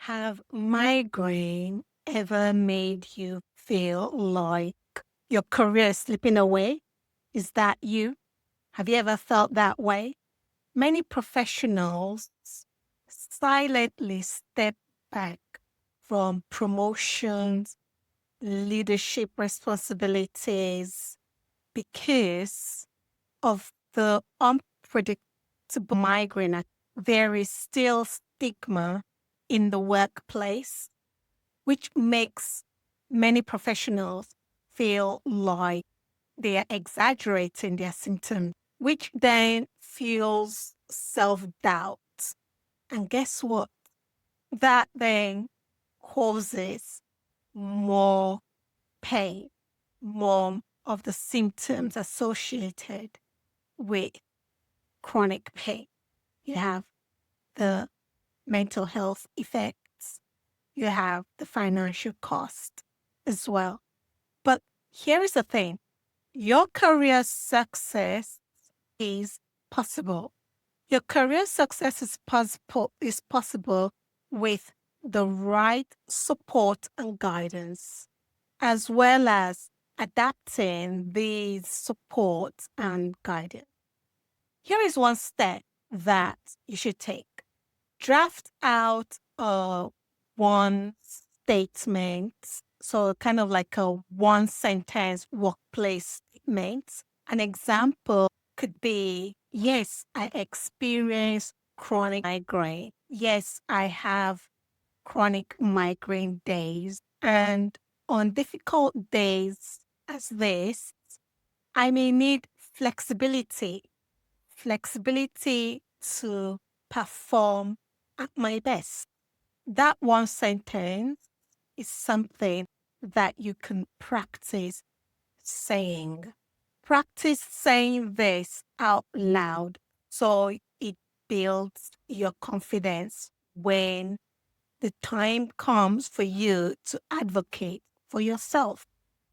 Have migraine ever made you feel like your career is slipping away? Is that you? Have you ever felt that way? Many professionals silently step back from promotions, leadership responsibilities because of the unpredictable migraine. There is still stigma in the workplace, which makes many professionals feel like they are exaggerating their symptoms, which then fuels self doubt. And guess what? That then causes more pain, more of the symptoms associated with chronic pain. You have the mental health effects, you have the financial cost as well. But here is the thing, your career success is possible. Your career success is possible with the right support and guidance, as well as adapting these support and guidance. Here is one step that you should take. Draft out a one statement, so kind of like a one sentence workplace statement. An example could be, yes, I experience chronic migraine. Yes, I have chronic migraine days. And on difficult days as this, I may need flexibility to perform at my best. That one sentence is something that you can practice saying. Practice saying this out loud so it builds your confidence when the time comes for you to advocate for yourself.